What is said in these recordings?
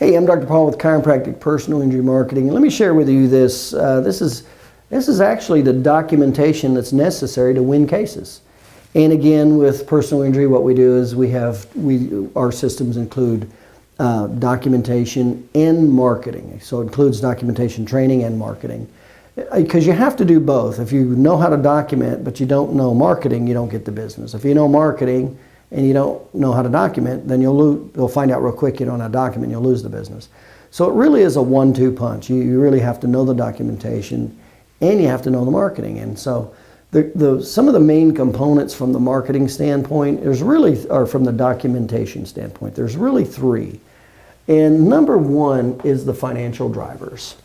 Hey, I'm Dr. Paul with Chiropractic Personal Injury Marketing, and let me share with you this. This is actually the documentation that's necessary to win cases. And again, with personal injury, what we do is our systems include documentation and marketing. So it includes documentation, training, and marketing. Because you have to do both. If you know how to document, but you don't know marketing, you don't get the business. If you know marketing and you don't know how to document, then you'll find out real quick you don't know how to document, you'll lose the business. So it really is a 1-2 punch. You really have to know the documentation and you have to know the marketing. And so some of the main components from the marketing standpoint, or from the documentation standpoint, there's really 3. And number 1 is the financial drivers.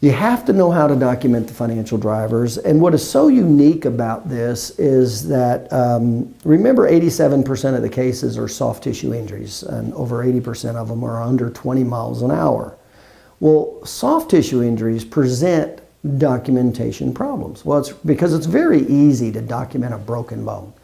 You have to know how to document the financial drivers. And what is so unique about this is that, remember, 87% of the cases are soft tissue injuries, and over 80% of them are under 20 miles an hour. Well, soft tissue injuries present documentation problems. Well, it's because it's very easy to document a broken bone.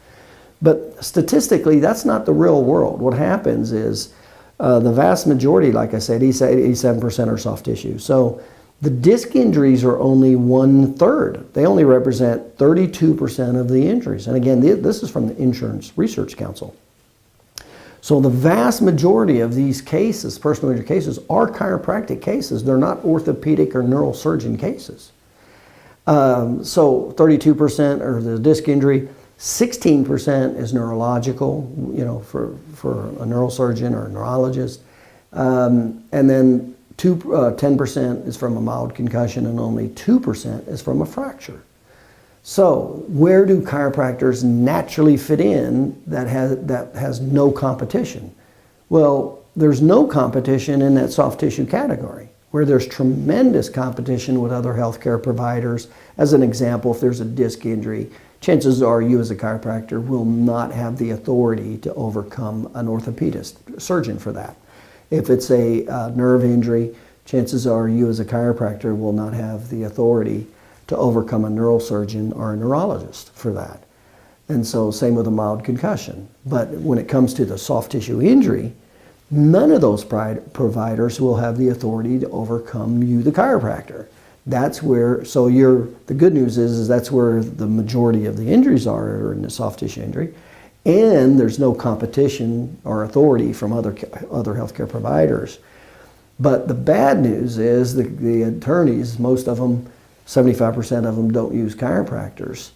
But statistically, that's not the real world. What happens is the vast majority, like I said, 87% are soft tissue. So the disc injuries are only 1/3. They only represent 32% of the injuries. And again, this is from the Insurance Research Council. So the vast majority of these cases, personal injury cases, are chiropractic cases. They're not orthopedic or neurosurgeon cases. So 32% are the disc injury, 16% is neurological, for a neurosurgeon or a neurologist. And then 10% is from a mild concussion, and only 2% is from a fracture. So where do chiropractors naturally fit in that has no competition? Well, there's no competition in that soft tissue category, where there's tremendous competition with other healthcare providers. As an example, if there's a disc injury, chances are you as a chiropractor will not have the authority to overcome an orthopedist surgeon for that. If it's a nerve injury, chances are you as a chiropractor will not have the authority to overcome a neurosurgeon or a neurologist for that. And so same with a mild concussion. But when it comes to the soft tissue injury, none of those providers will have the authority to overcome you, the chiropractor. That's where, the good news is that's where the majority of the injuries are in the soft tissue injury. And there's no competition or authority from other healthcare providers. But the bad news is the attorneys, most of them, 75% of them don't use chiropractors.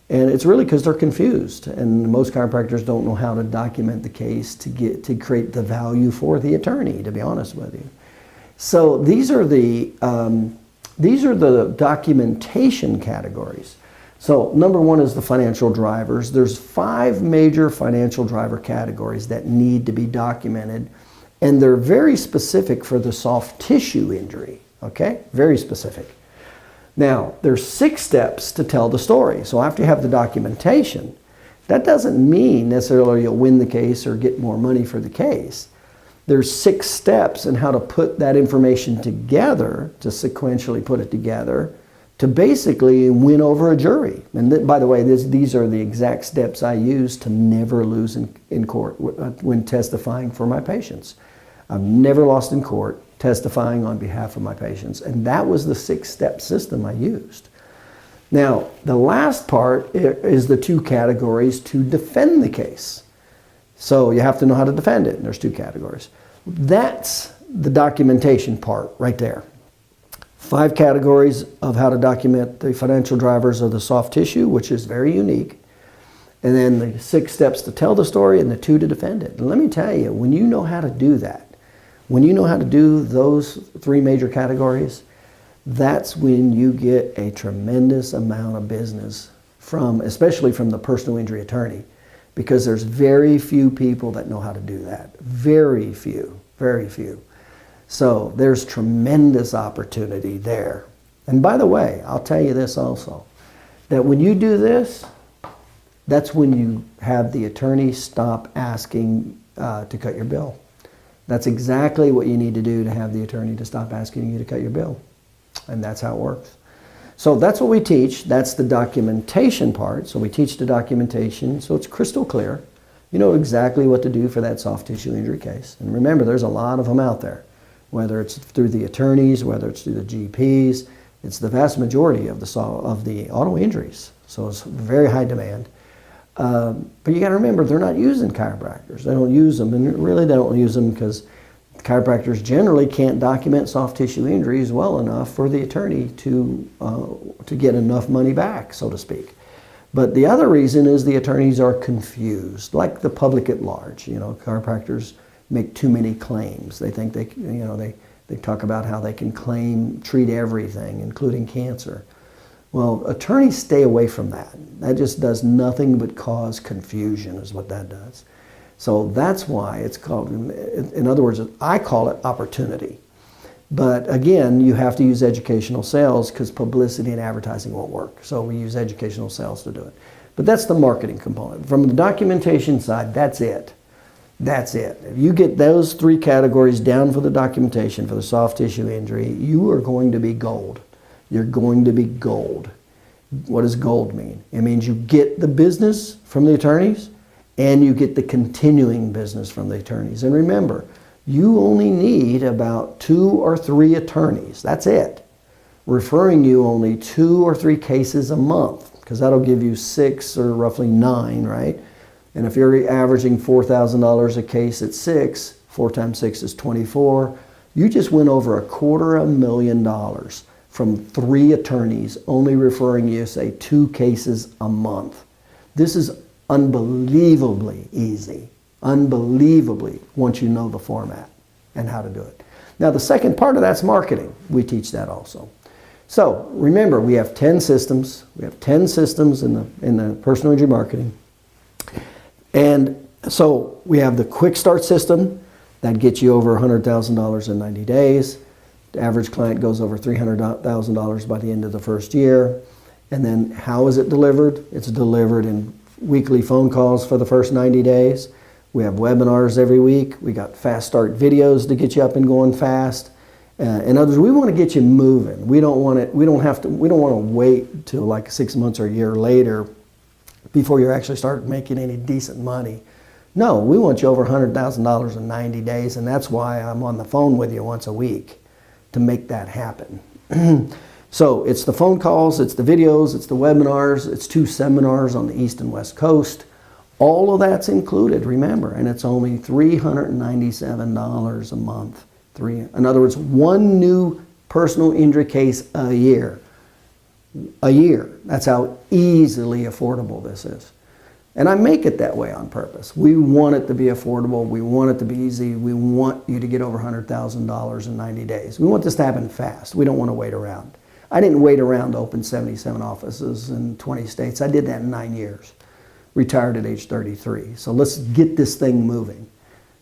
And it's really because they're confused. And most chiropractors don't know how to document the case to create the value for the attorney, to be honest with you. So these are the documentation categories. So number 1 is the financial drivers. There's 5 major financial driver categories that need to be documented, and they're very specific for the soft tissue injury, okay? Very specific. Now, there's 6 steps to tell the story. So after you have the documentation, that doesn't mean necessarily you'll win the case or get more money for the case. There's 6 steps in how to put that information together, to sequentially put it together, to basically win over a jury. And by the way, these are the exact steps I use to never lose in court when testifying for my patients. I've never lost in court testifying on behalf of my patients. And that was the 6-step system I used. Now, the last part is the 2 categories to defend the case. So you have to know how to defend it, and there's 2 categories. That's the documentation part right there. 5 categories of how to document the financial drivers of the soft tissue, which is very unique. And then the 6 steps to tell the story and the 2 to defend it. And let me tell you, when you know how to do that, when you know how to do those 3 major categories, that's when you get a tremendous amount of business especially from the personal injury attorney, because there's very few people that know how to do that. Very few, very few. So there's tremendous opportunity there. And by the way, I'll tell you this also, that when you do this, that's when you have the attorney stop asking to cut your bill. That's exactly what you need to do to have the attorney to stop asking you to cut your bill. And that's how it works. So that's what we teach. That's the documentation part. So we teach the documentation so it's crystal clear. You know exactly what to do for that soft tissue injury case. And remember, there's a lot of them out there, whether it's through the attorneys, whether it's through the GPs. It's the vast majority of the auto injuries. So it's very high demand. But you got to remember, they're not using chiropractors. They don't use them, and really they don't use them because chiropractors generally can't document soft tissue injuries well enough for the attorney to get enough money back, so to speak. But the other reason is the attorneys are confused, like the public at large. You know, chiropractors make too many claims. They think they talk about how they can treat everything, including cancer. Well, attorneys stay away from that. That just does nothing but cause confusion is what that does. So that's why it's called, in other words, I call it opportunity. But again, you have to use educational sales because publicity and advertising won't work. So we use educational sales to do it. But that's the marketing component. From the documentation side, that's it. That's it. If you get those three categories down for the documentation for the soft tissue injury, you are going to be gold. You're going to be gold. What does gold mean? It means you get the business from the attorneys and you get the continuing business from the attorneys. And remember, you only need about 2 or 3 attorneys. That's it. Referring you only 2 or 3 cases a month, because that'll give you 6 or roughly 9, right? And if you're averaging $4,000 a case at 6, 4 times 6 is 24. You just went over $250,000 from 3 attorneys only referring you, say, 2 cases a month. This is unbelievably easy. Unbelievably, once you know the format and how to do it. Now, the second part of that's marketing. We teach that also. So remember, we have 10 systems. We have 10 systems in the personal injury marketing. And so we have the quick start system that gets you over $100,000 in 90 days. The average client goes over $300,000 by the end of the first year. And then how is it delivered? It's delivered in weekly phone calls for the first 90 days. We have webinars every week. We got fast start videos to get you up and going fast. In other words, we want to get you moving. We don't want to wait till like 6 months or a year later before you actually start making any decent money. No, we want you over $100,000 in 90 days, and that's why I'm on the phone with you once a week to make that happen. So it's the phone calls, it's the videos, it's the webinars, it's 2 seminars on the East and West Coast. All of that's included, remember, and it's only $397 a month. In other words, 1 new personal injury case a year. A year. That's how easily affordable this is. And I make it that way on purpose. We want it to be affordable. We want it to be easy. We want you to get over $100,000 in 90 days. We want this to happen fast. We don't want to wait around. I didn't wait around to open 77 offices in 20 states. I did that in 9 years. Retired at age 33. So let's get this thing moving.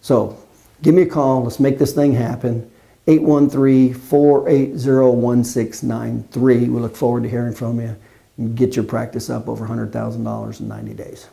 So give me a call. Let's make this thing happen. 813-480-1693. We look forward to hearing from you and get your practice up over $100,000 in 90 days.